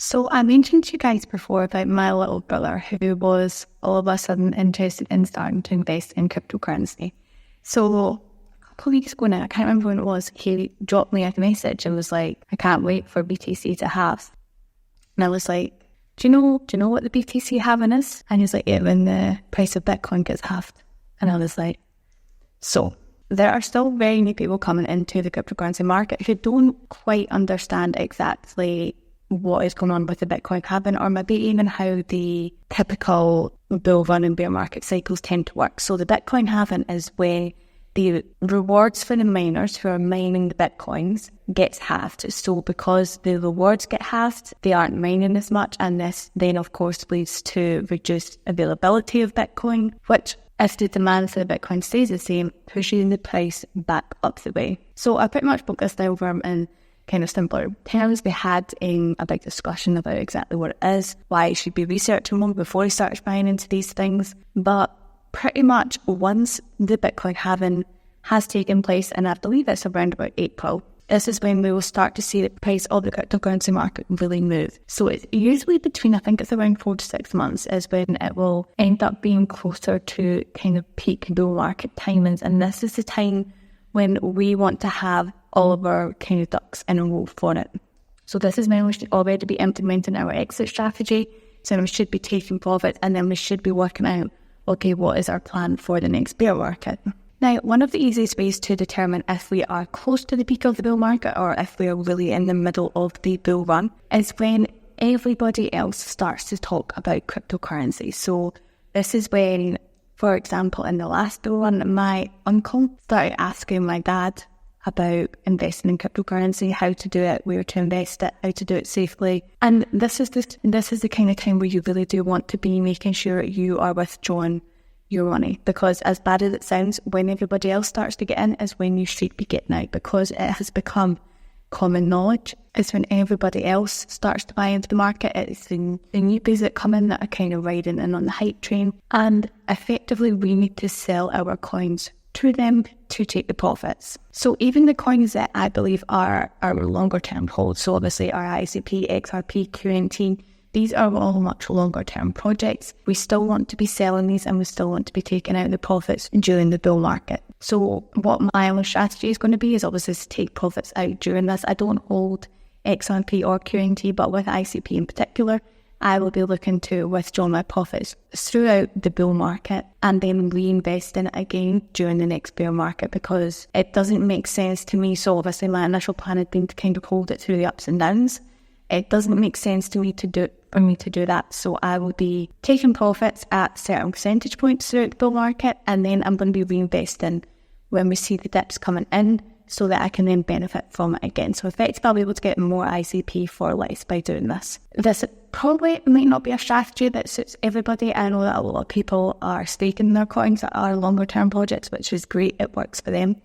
So I mentioned to you guys before about my little brother who was all of a sudden interested in starting to invest in cryptocurrency. So a couple of weeks ago now, I can't remember when it was, he dropped me a message and was like, I can't wait for BTC to halve. And I was like, do you know what the BTC halving is? And he's like, yeah, when the price of Bitcoin gets halved. And I was like, so there are still very many people coming into the cryptocurrency market who don't quite understand exactly what is going on with the Bitcoin halving, or maybe even how the typical bull run and bear market cycles tend to work. So the Bitcoin halving is when the rewards for the miners who are mining the Bitcoins gets halved. So because the rewards get halved, they aren't mining as much, and this then of course leads to reduced availability of Bitcoin, which, if the demand for the Bitcoin stays the same, pushing the price back up the way. So I pretty much broke this down for him in kind of simpler terms. We had a big discussion about exactly what it is, why he should be researching more before he starts buying into these things. But pretty much once the Bitcoin halving has taken place, and I believe it's around about April, this is when we will start to see the price of the cryptocurrency market really move. So it's usually between, I think it's around 4 to 6 months is when it will end up being closer to kind of peak bull market timings. And this is the time when we want to have all of our kind of ducks in a row for it. So this is when we should already be implementing our exit strategy. So we should be taking profit, and then we should be working out, okay, what is our plan for the next bear market? Now, one of the easiest ways to determine if we are close to the peak of the bull market or if we are really in the middle of the bull run is when everybody else starts to talk about cryptocurrency. So this is when, for example, in the last bull run, my uncle started asking my dad about investing in cryptocurrency, how to do it, where to invest it, how to do it safely. And this is the kind of time where you really do want to be making sure you are withdrawing your money, because as bad as it sounds, when everybody else starts to get in is when you should be getting out, because it has become common knowledge. It's when everybody else starts to buy into the market. It's the newbies that come in that are kind of riding in on the hype train, and effectively we need to sell our coins to them to take the profits. So even the coins that I believe are our longer term holds, so obviously our ICP, XRP, QNT, these are all much longer term projects. We still want to be selling these, and we still want to be taking out the profits during the bull market. So what my own strategy is going to be is obviously to take profits out during this. I don't hold XRP or QNT, but with ICP in particular, I will be looking to withdraw my profits throughout the bull market and then reinvest in it again during the next bear market, because it doesn't make sense to me. So obviously my initial plan had been to kind of hold it through the ups and downs. It doesn't make sense to me to do that. So I will be taking profits at certain percentage points throughout the bull market, and then I'm going to be reinvesting when we see the dips coming in, so that I can then benefit from it again. So effectively I'll be able to get more ICP for less by doing this. This probably might not be a strategy that suits everybody. I know that a lot of people are staking their coins that are longer term projects, which is great, it works for them.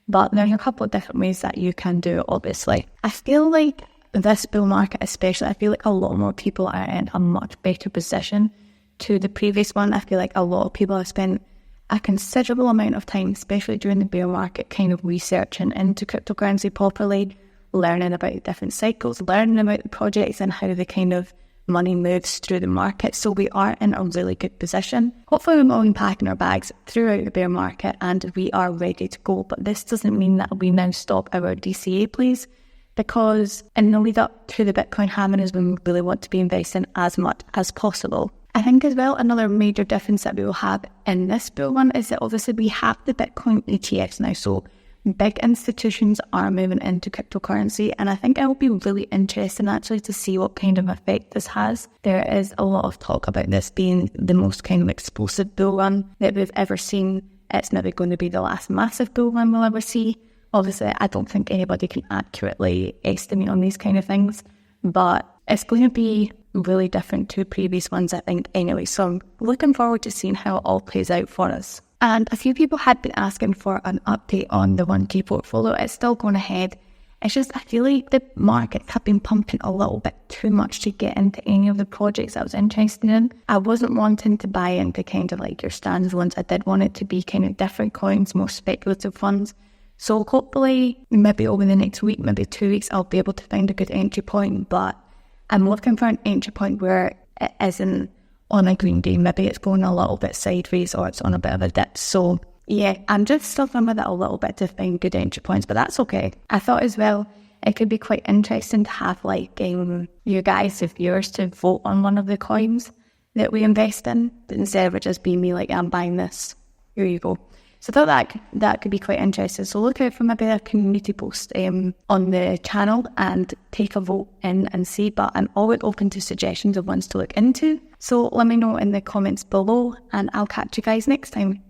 But there's a couple of different ways that you can do it, obviously. I feel like this bull market especially, I feel like a lot more people are in a much better position to the previous one. I feel like a lot of people have spent a considerable amount of time, especially during the bear market, kind of researching into cryptocurrency properly, learning about different cycles, learning about the projects and how the kind of money moves through the market. So we are in a really good position. Hopefully we're all packing our bags throughout the bear market and we are ready to go. But this doesn't mean that we now stop our DCA plays, because in the lead up to the Bitcoin halving is when we really want to be investing as much as possible. I think as well, another major difference that we will have in this bull run is that obviously we have the Bitcoin ETFs now. So big institutions are moving into cryptocurrency, and I think it will be really interesting actually to see what kind of effect this has. There is a lot of talk about this being the most kind of explosive bull run that we've ever seen. It's maybe going to be the last massive bull run we'll ever see. Obviously, I don't think anybody can accurately estimate on these kind of things, but it's going to be really different to previous ones, I think, anyway. So I'm looking forward to seeing how it all plays out for us. And a few people had been asking for an update on the 1K portfolio. It's still going ahead. It's just, I feel like the markets have been pumping a little bit too much to get into any of the projects I was interested in. I wasn't wanting to buy into kind of like your standard ones. I did want it to be kind of different coins, more speculative funds. So hopefully, maybe over the next week, maybe 2 weeks, I'll be able to find a good entry point. But I'm looking for an entry point where it isn't on a green day. Maybe it's going a little bit sideways or it's on a bit of a dip. So yeah, I'm just struggling with it a little bit to find good entry points, but that's okay. I thought as well, it could be quite interesting to have like you guys, the viewers, to vote on one of the coins that we invest in, instead of it just being me like, I'm buying this, here you go. So I thought that could be quite interesting. So look out for maybe a community post on the channel and take a vote in and see. But I'm always open to suggestions of ones to look into. So let me know in the comments below and I'll catch you guys next time.